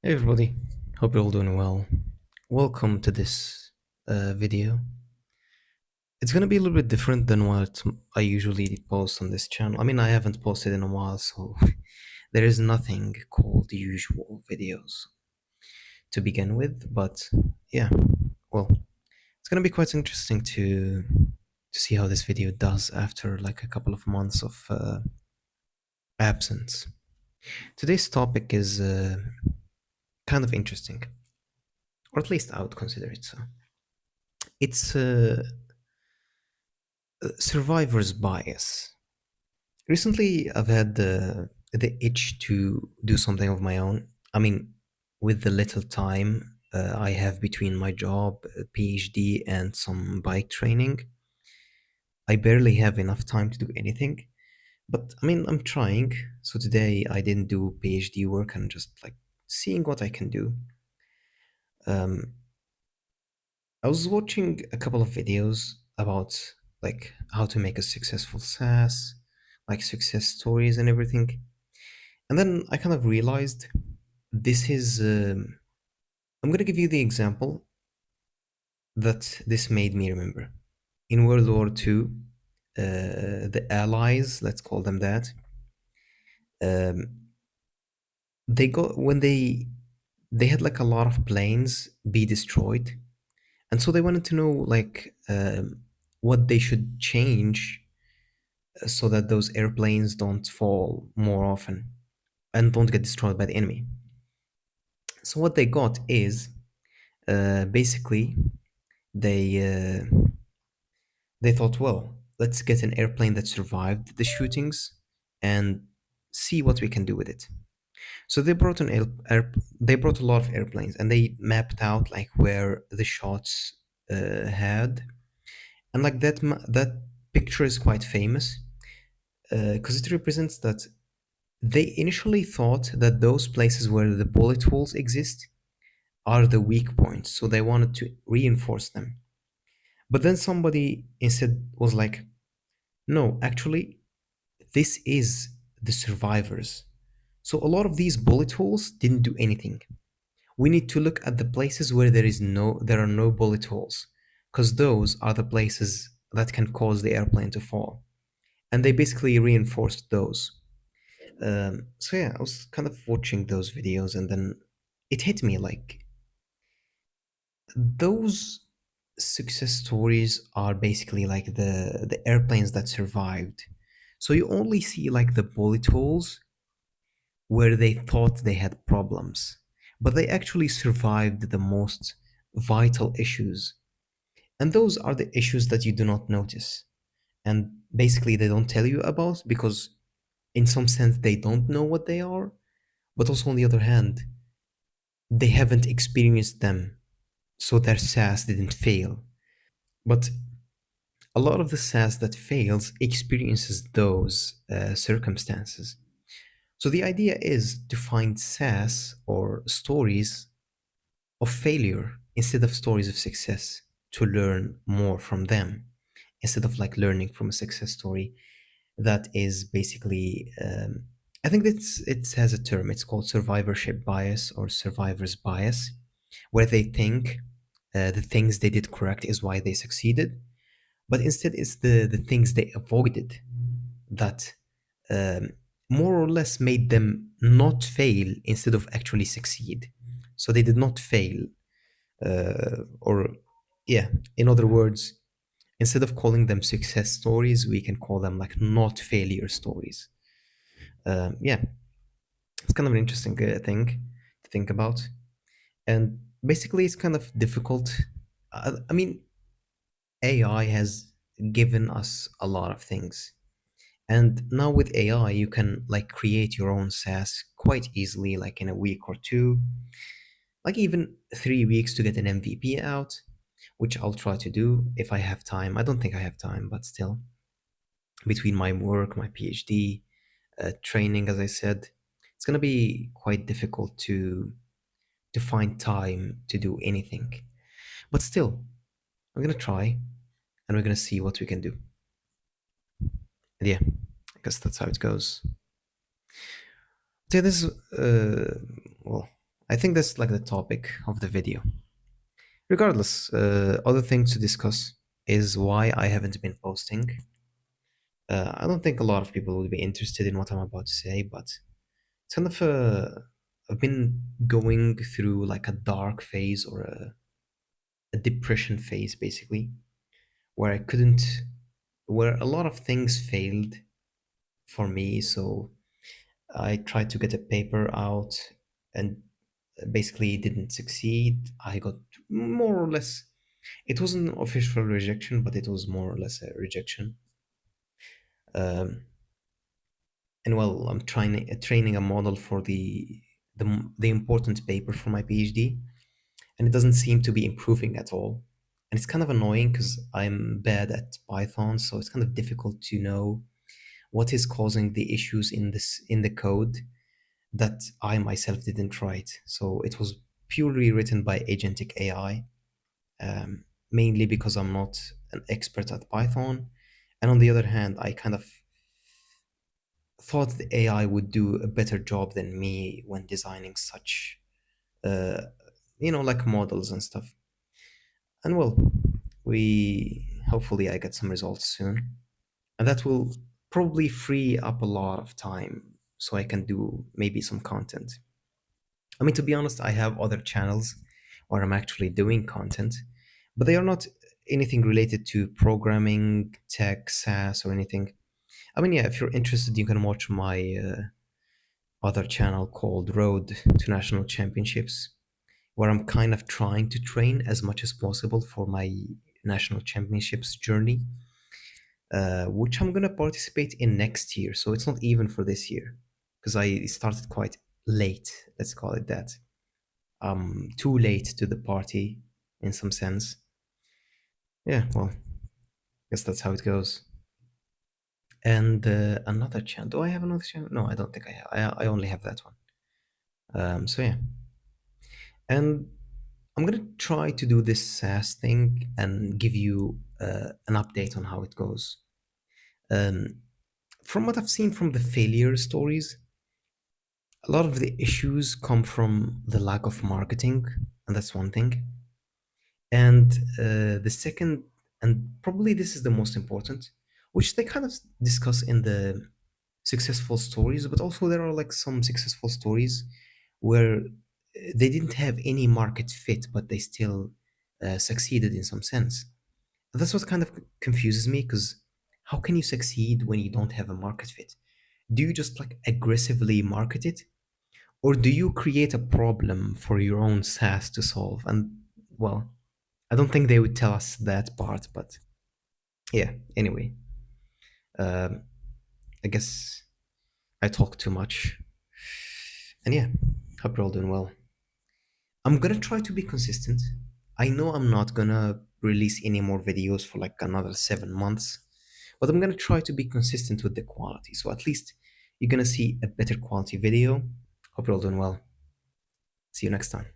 Hey everybody, hope you're all doing well. Welcome to this video. It's gonna be a little bit different than what I usually post on this channel. I mean, I haven't posted in a while, so there is nothing called usual videos to begin with. But yeah, well, it's gonna be quite interesting to see how this video does after like a couple of months of absence. Today's topic is kind of interesting, or at least I would consider it so. It's survivor's bias. Recently, I've had the itch to do something of my own. I mean, with the little time I have between my job, PhD, and some bike training, I barely have enough time to do anything. But I mean, I'm trying. So today I didn't do PhD work. I'm just like seeing what I can do. Um, I was watching a couple of videos about like how to make a successful SaaS, like success stories and everything. And then I kind of realized this is. I'm going to give you the example that this made me remember. In World War II, the Allies, let's call them that, um, they got when they had like a lot of planes be destroyed, and so they wanted to know like what they should change so that those airplanes don't fall more often and don't get destroyed by the enemy. So what they got is basically they they thought, well, let's get an airplane that survived the shootings and see what we can do with it. So they brought they brought a lot of airplanes and they mapped out like where the shots had, and like that picture is quite famous because it represents that they initially thought that those places where the bullet holes exist are the weak points, so they wanted to reinforce them. But then somebody instead was like, no, actually, this is the survivors. So a lot of these bullet holes didn't do anything. We need to look at the places where there are no bullet holes, because those are the places that can cause the airplane to fall. And they basically reinforced those. So yeah, I was kind of watching those videos, and then it hit me like those success stories are basically like the airplanes that survived. So you only see like the bullet holes where they thought they had problems, but they actually survived the most vital issues. And those are the issues that you do not notice. And basically, they don't tell you about because, in some sense, they don't know what they are. But also, on the other hand, they haven't experienced them. So their SaaS didn't fail. But a lot of the SaaS that fails experiences those circumstances. So the idea is to find SaaS or stories of failure instead of stories of success, to learn more from them instead of like learning from a success story that is basically I think it has a term. It's called survivorship bias or survivor's bias, where they think the things they did correct is why they succeeded, but instead it's the things they avoided that um, more or less made them not fail instead of actually succeed. So they did not fail, or yeah, in other words, instead of calling them success stories, we can call them like not failure stories. Yeah, it's kind of an interesting thing to think about, and basically, it's kind of difficult. I mean, AI has given us a lot of things. And now with AI, you can like create your own SaaS quite easily, like in a week or two, like even 3 weeks to get an MVP out, which I'll try to do if I have time. I don't think I have time, but still, between my work, my PhD, training, as I said, it's gonna be quite difficult to find time to do anything. But still, I'm gonna try, and we're gonna see what we can do. And yeah, I guess that's how it goes. So yeah, this well, I think that's like the topic of the video. Regardless, other things to discuss is why I haven't been posting. I don't think a lot of people would be interested in what I'm about to say, but it's kind of I've been going through like a dark phase or a depression phase, basically, where I couldn't, where a lot of things failed for me. So I tried to get a paper out and basically didn't succeed. I got more or less, it wasn't an official rejection, but it was more or less a rejection. Um, and well, I'm trying training a model for the important paper for my PhD, and it doesn't seem to be improving at all. And it's kind of annoying because I'm bad at Python, so it's kind of difficult to know what is causing the issues in the code that I myself didn't write. So it was purely written by agentic AI, mainly because I'm not an expert at Python. And on the other hand, I kind of thought the AI would do a better job than me when designing such, uh, like models and stuff. And well, we hopefully I get some results soon, and that will probably free up a lot of time so I can do maybe some content. I mean, to be honest, I have other channels where I'm actually doing content, but they are not anything related to programming, tech, SaaS, or anything. I mean, yeah, if you're interested, you can watch my other channel called Road to National Championships, where I'm kind of trying to train as much as possible for my national championships journey, which I'm gonna participate in next year. So it's not even for this year, because I started quite late. Let's call it that. Too late to the party, in some sense. Yeah, well, guess that's how it goes. And another channel. Do I have another channel? No, I don't think I have. I only have that one. So yeah, and I'm gonna try to do this SaaS thing and give you an update on how it goes. Um, from what I've seen from the failure stories, a lot of the issues come from the lack of marketing, and that's one thing. And the second, and probably this is the most important, which they kind of discuss in the successful stories, but also there are like some successful stories where they didn't have any market fit, but they still succeeded in some sense. That's what kind of confuses me because how can you succeed when you don't have a market fit? Do you just like aggressively market it, or do you create a problem for your own SaaS to solve? And well, I don't think they would tell us that part, but yeah, anyway, um, I guess I talk too much. And yeah, hope you're all doing well. I'm gonna try to be consistent. I know I'm not gonna release any more videos for like another 7 months, but I'm gonna try to be consistent with the quality. So at least you're gonna see a better quality video. Hope you're all doing well. See you next time.